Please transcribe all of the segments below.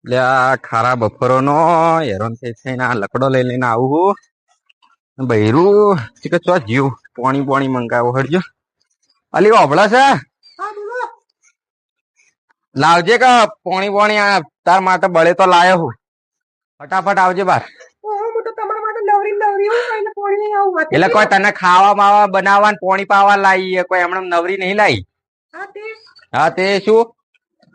એટલે આ ખારા બપોરો નો હેરાન થઈ થઈને આ લકડો લઈ લઈને આવું બૈરું કે ચો જીવ પાણી પાણી મંગાવો હરજો અલી ઓભળા છે લાવજે કે પાણી પાણી આ તાર માટે બળે તો લાયો હું ફટાફટ આવજે બાર એટલે કોઈ તને ખાવા માવા બનાવવા પાણી પાવા લાવી કોઈ હમણાં નવરી નહીં લાવી હા તે શું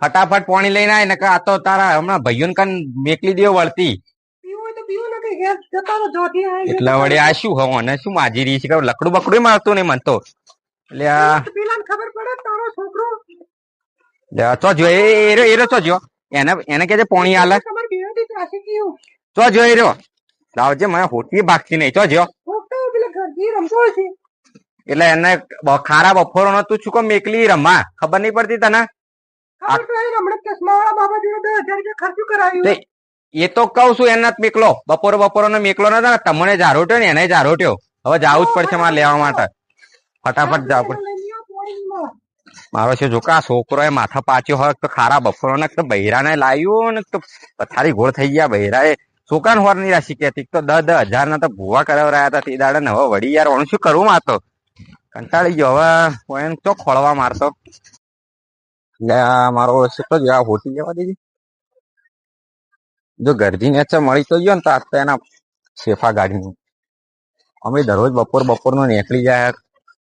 ફટાફટ પાણી લઈને આય ને આ તો તારા હમણાં ભાઈઓને કન મેકલી દેવો વળતી એટલે વળી આ શું હવ અને શું માજી રહી છે લકડું બકડું મારતું નહીં મન તો એટલે આ ચો જો એરો ચો જો એને કે પાણી આલે ચો જો એરો લાવજે મને હોટી ભાગતી નહીં ચો જો એટલે એને ખારા બફોરો નો તું શું કોમ મેકલી રમવા ખબર નહીં પડતી તને એ તો કઉ છું એને મેકલો બપોરો ને મેકલો નતો તમને જારોટ્યો ને એને જારોટ્યો હવે જવું જ પડશે મારે લેવા માટે ફટાફટ જાવ પડશે મારો છે જો કા છોકરો એ માથા પાચ્યો હોય તો ખારા બપોરો ને તો બૈરા ને લાવ્યું ને તો પથારી ગોળ થઈ ગયા બૈરા એ છોકરા હોર ની રાશિ કેતી તો 10,000 ના તો ભૂવા કરાવરાયા હતા તે દાડે ને હવે વળી યાર હું શું કરું મારતો કંટાળી ગયો હવે એને તો ખોળવા મારતો મારો તો જવા હોટી જવા દેજે જો ગરજી ને મળી તો ગયો ને તો આ એના શેફા ગાડી અમે દરરોજ બપોર નું નીકળી જાય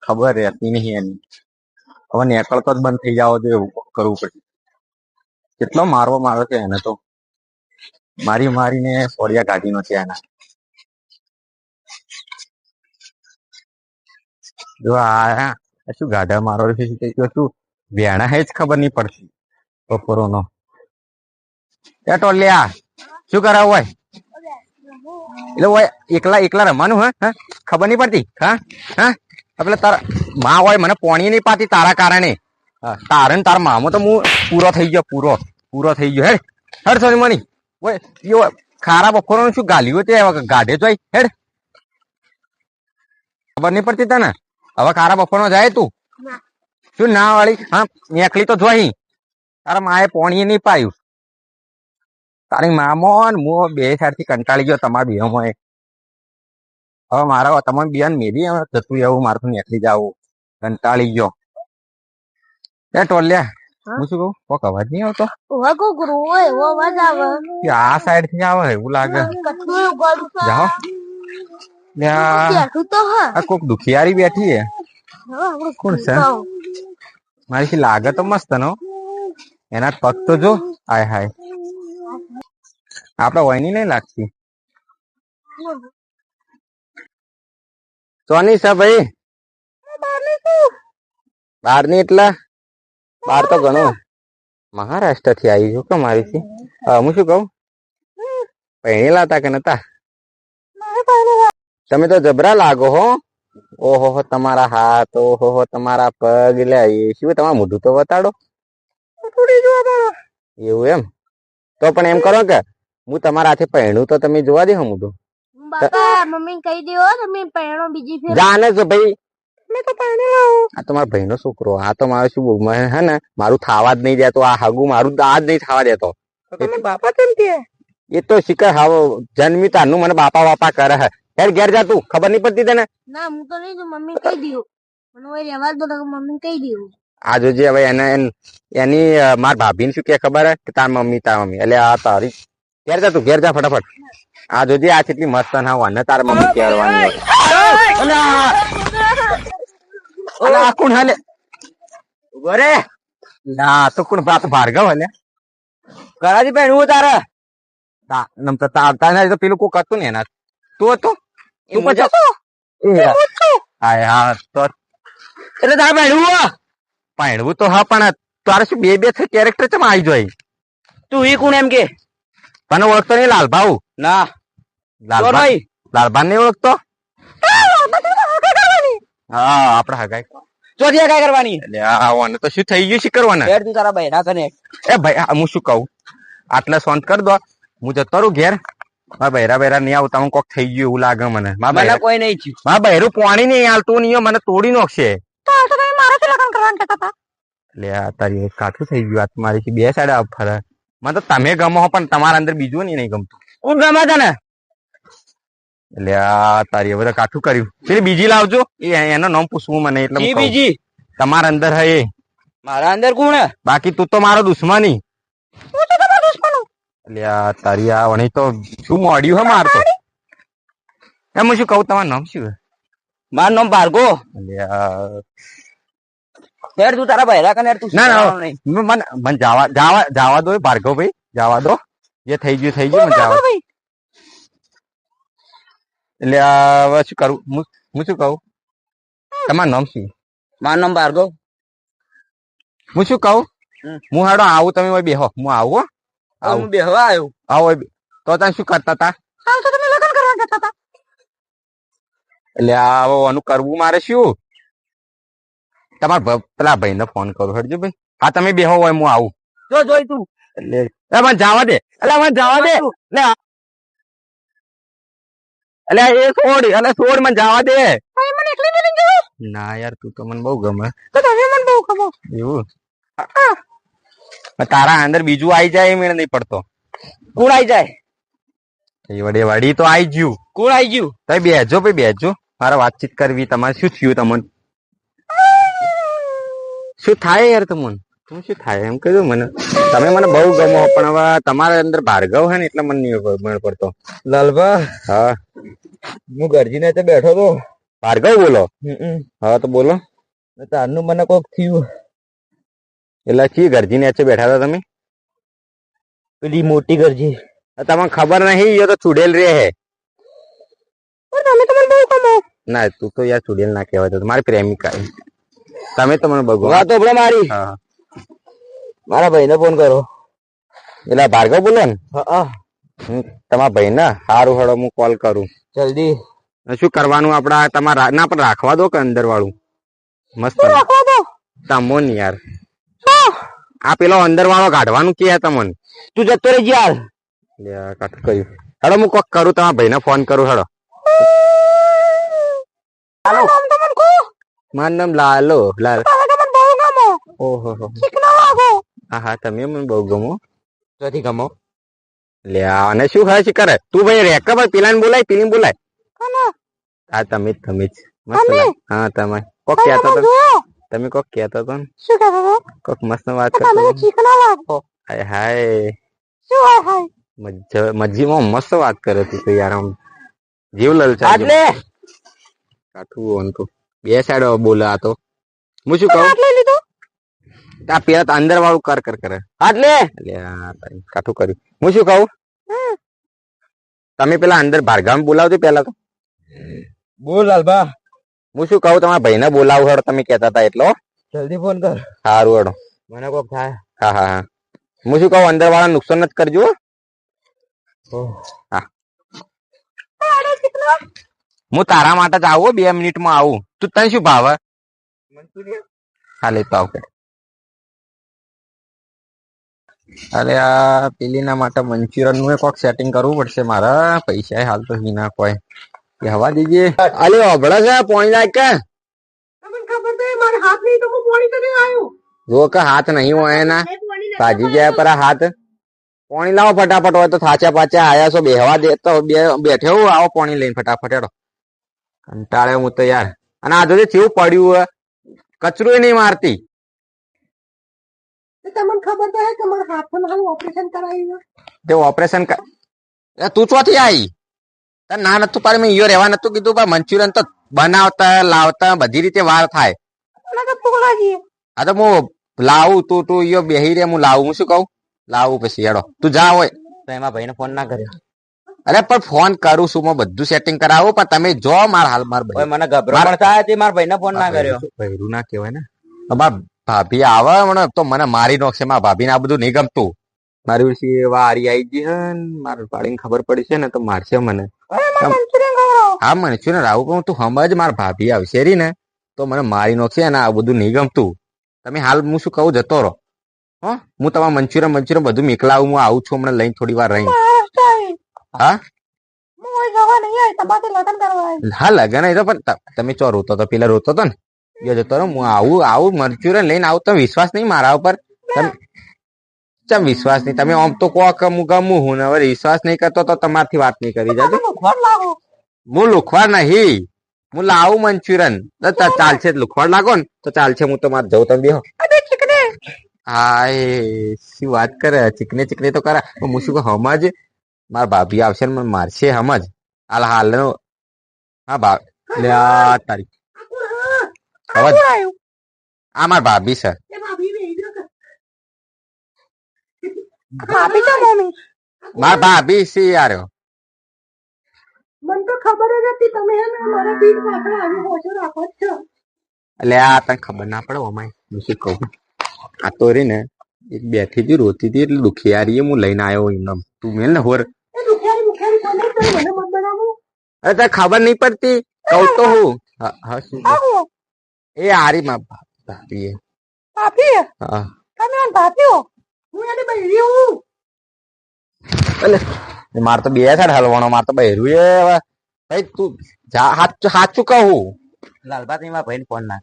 ખબર રહેતી નહીં એની હવે નીકળતો જ બંધ થઈ જાવ તો એવું કરવું પડે કેટલો મારવો છે એને તો મારીને સોડિયા ગાડી નો છે એના જો આ શું ગાડા મારો શું વેણા હે જ ખબર નહીં પડતી બપોરો નો ટોલિયા શું કરાવું હોય એટલે હોય એકલા રમવાનું હા ખબર નહીં પડતી હા એટલે તારા માં હોય મને પોણી નહીં પાતી તારા કારણે તારે ને તારા મામો તો હું પૂરો થઈ ગયો પૂરો થઈ ગયો હેડ સોની મની હોય ખારા બપોરો શું ગાલ્યું તે ગાઢે જોઈ હેડ ખબર નહીં પડતી તને હવે ખારા બપોરો જાય તું શું ના વાળી હા મેકલી તો જોઈ તારા માએ પોણી નહીં પાયું તારી મામો ને હું બે સાઈડ થી કંટાળી ગયો તમારા બેમાં હવે મારા તમારી બેન મેરી જતું એવું મારું નીકળી જાવું કંટાળી ગયો એ ટોલ્યા હું શું કહું કોક અવાજ નહીં આવતો આ સાઈડ થી આવે એવું લાગે જાઓ કોક દુખિયારી બેઠી હે કોણ છે મારી લાગે તો મસ્ત નો એના પગ તો જો હાય આપડે વયની નહીં લાગતી સોની છે ભાઈ બાર ની એટલા બાર તો ઘણું મહારાષ્ટ્ર થી આવી છું કે મારી હું શું કઉ પહેણેલા હતા કે નતા તમે તો જબરા લાગો હો ઓહો તમારા હાથ ઓહો તમારા પગ એટલે શું તમારા મોઢું તો બતાડો એવું એમ તો પણ એમ કરો કે હું તમારા હાથે પહેણું તો તમે જોવા દે મોઢું મમ્મી કહી દો તમે પહેણો બીજી ફેર જાણે છો ભાઈ આ તો મારા ભાઈ નો છોકરો આ તો મારે શું હે ને મારું થાવા જ નહીં દેતો આ હગું મારું દાદ નહીં થવા દેતો બાપા કેમ કે એ તો શીખર હાવ જન્મી તારનું મને બાપા કરે હે યાર ઘેર જા તું ખબર નહીં પડતી તને ના હું તો નહીં મમ્મી કહી દઉં મને ઓય રહેવા દો મમ્મી કહી દઉં આ જોજે હવે એની માર ભાભી શું કે ખબર હે કે તાર મમ્મી એટલે આ તારી ઘેર જા તું ઘેર જા ફટાફટ આ જોજે આ કેટલી મસ્ત ના હોય તાર મમ્મી કહેવાની આ કોણ હાલે ગોરે ના તો કોણ બાત ભાર્ગવ હલે કરાજી પહેણવું તારે તાર તો પેલું કોક હતું ને એના તું હતો તું પછી હા તો એટલે તારે પહેણવું તો હા પણ તારે શું બે કેરેક્ટર ચમ આવી જોઈ તું એ કોણ એમ કે તને ઓળખતો નહીં લાલભાઉ ના લાલભા નહીં ઓળખતો હા આપડે હગાઈ ચોથી કઈ કરવાની એટલે તો શું થઈ ગયું શું કરવાના યાર તું તારા બહેરા કને એ ભાઈ હું શું કહું આટલા શાંત કર દો હું જતો રહું ઘેર મારા બહેરા નહીં આવતા હું કોક થઈ ગયું એવું લાગે મને મને કોઈ નહીં થયું મારા બહેરું પાણી નહીં હાલતું નહીં મને તોડી નાખશે એટલે તારી કાઠું થઈ ગયું આ મારી બે સાઈડ ફરે મને તો તમે ગમો હો, પણ તમારા અંદર બીજું નહીં ગમતું. કોણ ગમે તને? એટલે આ તારી હવે તો કાઠું કર્યું. પેલી બીજી લાવજો, એનું નામ પૂછવું મને એટલે જી બીજી તમારા અંદર હે એ. મારા અંદર કોણ હે? બાકી તું તો મારો દુશ્મની. એટલે આ તારી આ વણી તો શું મોડ્યું હે મારતો. એમ હું શું કહું, તમારું નામ શું? મારું નામ ભાર્ગો. એટલે આ યાર તું તારા બહેરા કને યાર તું ના ના નહીં. મને જવા દો ભાર્ગવ ભાઈ, જવા દો. જે થઈ ગયું મને જવા દો. એટલે હવે શું કરું હું શું કહું, તમારું નામ શું? મારું નામ ભાર્ગવ. હું શું કહું, હું હાડો આવું, તમે બેહો, હું આવું. હું બેહવા આવ્યો. આવો તો તમે શું કરતા હતા? એટલે આનું કરવું મારે શું? તમારા પેલા ભાઈ ને ફોન કરું હડજો ભાઈ. હા તમે બેહો હોય હું આવું. જો જોઈ તું એટલે મને જવા દે, મને જવા દે. એટલે એ છોડ મને જવા દે. ના યાર તું તો મને બહુ ગમે. એવું તારા અંદર બીજું આઈ જાય મેળ નહીં પડતો. કોણ આવી જાય? એ વડે વડી તો આઈ ગયું. કોણ આવી ગયું? તમે બેહજો ભાઈ, બેહજો. મારે વાતચીત કરવી. તમારે શું થયું? તમને શું થાય યાર? તમને શું થાય એમ કહ્યું મને. તમે મને બહુ ગમો, પણ હવે તમારા અંદર ભાર્ગવ હે ને એટલે મને નહીં મેળ પડતો. લાલભા, હા હું ગરજીને તે બેઠો તો. ભાર્ગવ બોલો? હા તો બોલો. તારનું મને કોક થયું. એટલે ચી ગરજી ને બેઠા હતા તમે? પેલી મોટી ગરજી. તમને ખબર નહીં, એ તો ચુડેલ રે હે. તમે તો મને બહુ ગમો. ના તું તો યાર ચુડેલ ના કહેવાય, મારી પ્રેમિકા. તમે તો મને બગો. વાત તો મારી. હા મારા ભાઈને ફોન કરો. એટલે ભાર્ગવ બોલો ને? હા તમારા ભાઈ ને સારું હળો, હું કોલ કરું જલ્દી. શું કરવાનું આપડા? તમારા ના પણ રાખવા દો કે અંદર વાળું મસ્ત તમો ને યાર. આ પેલો અંદર વાળો કાઢવાનું કે તમને? તું જતો રહી યાર. કાઠું કર્યું. હેડો હું કોક કરું, તમારા ભાઈ ને ફોન કરું. હેડો. મારું નામ લાલો. લાલ. ઓહો હા હા તમે મને બહુ ગમો. નથી ગમો. લે અને શું ખાય છે કરે તું ભાઈ? રેક ભાઈ પેલા ને બોલાય, પેલી બોલાય. હા તમે જ મસ્ત. હા તમે કોક કહેતો હતો, તમે કોક કહેતો હતો ને, કોક મસ્ત વાત કરતો. હાય હાય મજીમાં મસ્ત વાત કરે તું તો યાર. આમ જીવ લલચા. કાઠું તું બે સાઈડ બોલા તો હું શું કહું? આ પેલા અંદર વાળું કરે આટલે કાઠું કર્યું. હું શું કહું, તમે પેલા અંદર ભાર્ગવ બોલાવજો પેલા તો. બોલ લાલભા. હું શું કહું, તમારા ભાઈ ને બોલાવું હેડો, તમે કેતા હતા એટલો. જલ્દી ફોન કર. સારું હેડો. મને કોક થાય. હા હા હા. હું શું કહું, અંદર વાળા નુકસાન જ કરજો. હા હું તારા માટે જ આવું, 2 મિનિટમાં આવું. તું તને શું ભાવે? હા લેતો આવ. અરે આ પેલીના માટે મંચુરિયન નું કોક સેટિંગ કરવું પડશે મારા. પૈસા હાલ તો ના કોઈ હવા દીજે. અલે અભડા છે પોણી લાગ કે જો કે હાથ નહીં હોય ના ભાજી જાય પર હાથ. પોણી લાવો ફટાફટ, હોય તો થાચા પાચા આયા છો બેહવા દે તો બેઠે હું આવો પોણી લઈને ફટાફટ. હેડો કંટાળે હું તો યાર. અને આ જોજે કેવું પડ્યું હોય, કચરું નહીં મારતી. તમને ખબર તો હે કે મારા હાથમાં હાલ ઓપરેશન કરાવ્યું. તે ઓપરેશન તું ચોથી આવી? ના નતું પાડે, મેં ઈયો રહેવા નતું કીધું. પણ મંચુરિયન તો બનાવતા લાવતા બધી રીતે વાર થાય. હા તો હું લાવું, તું ઈયો બેહી રે, હું લાવું. હું શું કહું, લાવું પછી. હેડો તું જા. હોય તો એમાં ભાઈને ફોન ના કર્યો. અરે પણ ફોન કરું છું, હું બધું સેટિંગ કરાવું. પણ તમે જો મારા હાલ માર ભાઈ મને ગભરામણ થાય તે મારા ભાઈને ફોન ના કર્યો. ભૈરું ના કહેવાય ને. અમારા ભાભી આવે મને તો મને મારી નાખશે. મારા ભાભી ને આ બધું નહીં ગમતું. મારી વિશે વારી આવી ગઈ હે, મારે પાડીને ખબર પડી છે ને તો મારશે મને. હા મંચુરિયન આવું, પણ તું સમજ, મારા ભાભી આવશે રી ને તો મને મારી નાખશે. અને આ બધું નહીં ગમતું. તમે હાલ હું શું કહું, જતો રહો. હા હું તમારા મંચુરિયન બધું મોકલાવું. હું આવું છું હમણાં લઈને થોડી વાર રહી. હા હા લગન તો પણ તમે ચો રોતો તો પેલા રોતો તો ને એ જતો રહો. હું આવું મંચુરિયન લઈને આવું. તમે વિશ્વાસ નહીં મારા ઉપર? ચમ વિશ્વાસ નહીં તમે આમ તો કહો કે હું ગમું હું ને હવે વિશ્વાસ નહીં કરતો તો તમારથી વાત નહીં કરી જાજો હું લુખવાડ નહીં હું લાવું મંચુરિયન ચાલશે લુખવાડ લાગો ને તો ચાલશે હું તમારે જઉં તમે બેહો હા એ શું વાત કરે ચીકને ચીકને તો કરે હું શું કહું સમજ મારા ભાભી આવશે ને મને મારશે સમજ હાલ હાલ નો હા લે આ તારી અવાજ આ મારા ભાભી છે મારા ભાભી છે યાર મને તો ખબર જ હતી તમે મારા પીઠ પાછળ આવી હોશો રાખો જ છો. એટલે આ તને ખબર ના પડે અમાય હું શું કહું આ તો રે ને એક બેઠી હતી રોતી હતી એટલે દુખિયારી હું લઈને આવ્યો એમને તું મેલ ને હોર એ દુખિયારી કોને તો મને મત બનાવો. અરે તને ખબર નહીં પડતી કહું તો હું હા શું એ આરી માં ભાભી ભાભી હા તમે મને ભાભી હો હું એને બૈરી હું. એટલે મારે તો બે સાઈડ હલવાનો મારે તો બહેરું એ ભાઈ તું સાચું કહું લાલબા મારા ભાઈને ફોન ના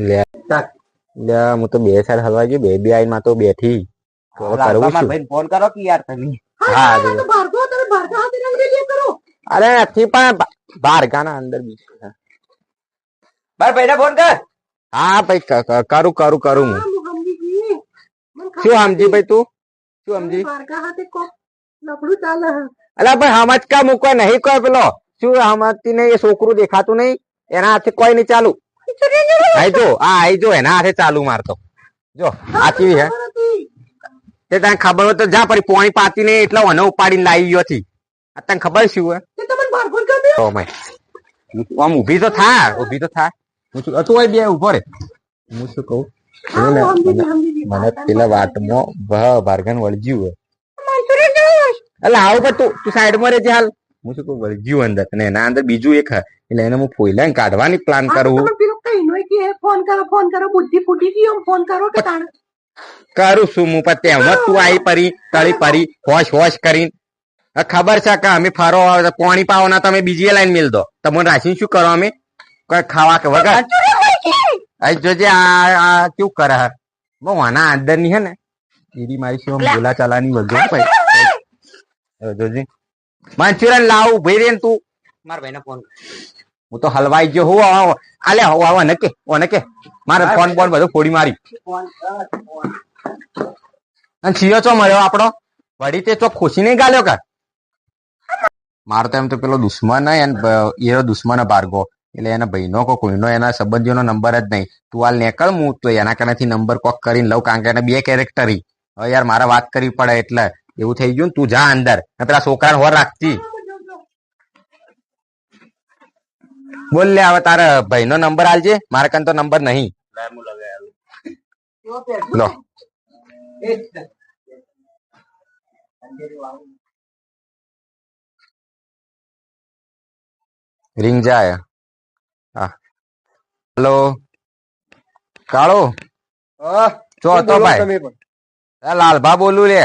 લે લે હું તો બે સાઈડ હલવા ગયો બે આઈ માં તો બેઠી તો હવે કરવું મારા શું ભાઈને ફોન કરો કે યાર તમે હા તો ભાર્ગવ તમે ભાર્ગવ હાથે રંગડી લે કરો. અરે નથી પણ બારગાના અંદર બીજું છે. મારા ભાઈને ફોન કર હા ભાઈ કરું હું હું સમજી ગઈ. મને ખબર શું સમજી ભાઈ તું શું સમજી ભાર્ગવ હાથે કોક લફડું ચાલે હે. અલા ભાઈ સમજ કા મૂકવા નહીં કોઈ પેલો શું સમજતી નહીં એ છોકરું દેખાતું નહીં એના હાથે કોઈ નહીં ચાલુ આઈ જો આ આઈ જો એના હાથે ચાલુ મારતો જો આ કેવી હે તે તને ખબર હોય તો જા પડી પોણી પાતી નહીં એટલે મને ઉપાડીને લાવી ગયો હતી આ તને ખબર શું હે તે તમને ભાર્ગવ ગમે. ઓ માય આમ ઊભી તો થા હું શું તું બે ઉભો રે હું શું કહું હા, જોને, હું સમજી ગઈ. મને પેલા વાતમાં ભારગન વળગ્યું હે મંચુરિયન જોયું? એટલે આવું પણ તું સાઈડમાં રહેજે હાલ હું શું કહું વળગ્યું અંદર અને એના અંદર બીજું એક હે એટલે એને હું ફોઈલાને કાઢવાની પ્લાન આ તો કરું તમે પેલો કહીનો કે ફોન કરો બુદ્ધિ ફૂટી ગઈ એમ ફોન કરો કે તાણ કરું છું હું પણ તેમાં તું આવી પરી તળી પરી હોશ કરીને હવે ખબર છે કે અમે ફરો પાણી પાવાના તમે બીજી લાઈન મિલ દો તમને રાશિ શું કરો અમે કોઈ ખાવા કે વગર અહીં જોજે આ કેવું કરે હે બહુ આના અંદર ની હે ને દીદી મારી શું બોલા ચાલાની વધુ ભાઈ જોજે મંચુરિયન લાવું ભાઈ રે તું મારા ભાઈને ફોન હું તો હલવાઈ ગયો હું આલે આવો ને કે મારે ફોન બધું ફોડી મારી અને છીયો ચો મળ્યો આપણો વળી તે ચોક ખુશી નહીં ગાલ્યો કે મારો તો એમ તો પેલો દુશ્મન એનો દુશ્મન ભાર્ગો એટલે એના ભાઈનો કોઈનો એના સંબંધીઓનો નંબર જ નહીં તું હાલ નીકળ હું તો એના કનેથી નંબર કોક કરીને લઉં કારણ કે એને બે કેરેક્ટર હવે યાર મારે વાત કરવી પડે એટલે એવું થઈ ગયું ને તું જા અંદર પેલા છોકરાને હોર રાખતી બોલ લે હવે તારા ભાઈનો નંબર આલજે મારે કન તો નંબર નહીં લો રિંગ જાય હા હેલો કાળો ચો હતો ભાઈ લાલભા બોલું લે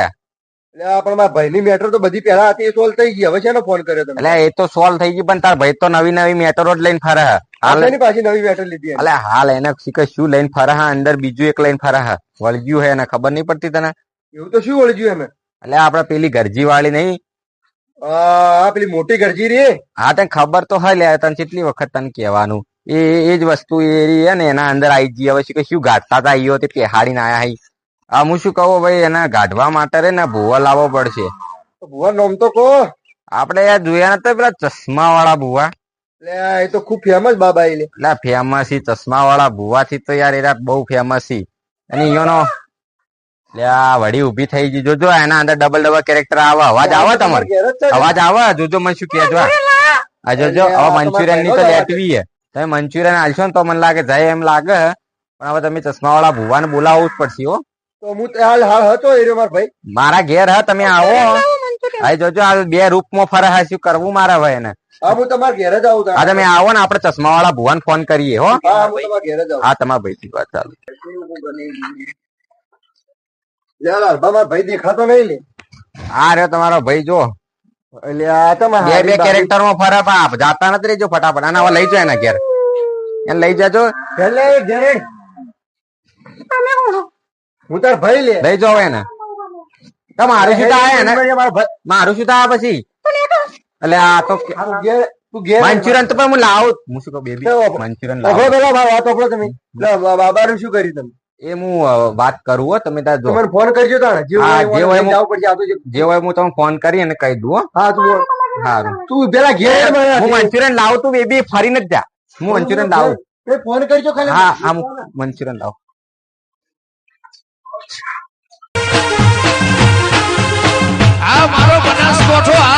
પણ મારા ભાઈની મેટર તો બધી પહેલા હતી એ સોલ્વ થઈ ગઈ હવે છે ફોન કર્યો તમે એટલે એ તો સોલ્વ થઈ ગઈ પણ તાર ભાઈ તો નવી મેટરો જ લઈને ફરે હાલ એની પાછી નવી મેટર લીધી એટલે હાલ એને શીખે શું લઈને ફરે અંદર બીજું એક લઈને ફરે વળગ્યું હે એને ખબર નહીં પડતી તને એવું તો શું વળગ્યું એમ એટલે આપડે પેલી ગરજી વાળી નહીં પેલી મોટી ગરજી રે હા તને ખબર તો હોય લે તને કેટલી વખત તને કહેવાનું એ જ વસ્તુ એ ને એના અંદર આવી ગઈ હવે શું શું ગાઢતા હતા આવ્યો તે પેહાડીને આયા હઈ આ હું શું કહું ભાઈ એના ગાઢવા માટે રે ને ભૂવા લાવવો પડશે ભુવા નામ તો કહો આપડે યાર જોયા નતા પેલા ચશ્મા વાળા ભૂવા એ તો ખુબ ફેમસ બાબા એટલે ફેમસ ચશ્મા વાળા ભૂવા થી તો યાર એરા બહુ ફેમસ છે અને ઈયોનો વડી ઉભી થઈ ગઈ જોજો એના અંદર ડબલ કેરેક્ટર આવે અવાજ આવે તમારે અવાજ આવે જોજો મને શું કેજો આ જોજો હવે મંચુરિયન ની તો લેટવી હે તમે મંચુરિયન આલશો ને તો મને લાગે જાય એમ લાગે પણ હવે તમે ચશ્મા વાળા ભૂવાને બોલાવવું જ પડશે હો તો હું હાલ હતો એ મારા ભાઈ મારા ઘેર હ તમે આવો આ જોજો આ બે રૂપમાં ફરે હે શું કરવું મારા ભાઈ ને હા હું તમારા ઘેર જ આવું હા તમે આવો ને આપડે ચશ્મા વાળા ભુવાને ફોન કરીએ હો હા હું તમારા ઘેર જ આવું હા તમારા ભાઈ થી વાત ચાલુ મારા ભાઈ દેખાતો નહીં લે હા રે તમારો ભાઈ જો બે કેરેક્ટર માં ફરે બાપ જાતા નથી રેજો ફટાફટ આના હવે લઈ જાઓ એના ઘેર એને લઈ જાજો હું તાર ભાઈ લે લઈ જાઓ એને તો મારું શું થાય એને મારા ભાઈ મારું શું થાય પછી એટલે આ તો તું ઘેર મંચુરિયન તો પણ હું લાવું હું શું કહું બેબી તો મંચુરિયન ઓગળો લાવું પેલા મારી વાત ઓગળો તમે બાબાનું શું કર્યું તમે એ હું વાત કરું હો તમે ત્યાં જો તમે ફોન કરજો તાણે જે હા, જે હોય હોય જવું પડશે આ તો જે હોય હું તમને ફોન કરી અને કહી દઉં હો. હા તું સારું તું પેલા ઘેર હું મંચુરિયન લાવું તું બેબી ફરીને જ જા હું મંચુરિયન લાવું ફોન કરજો ખાલી હા હા હું મંચુરિયન લાવું આ મારો બનાસકોઠો આ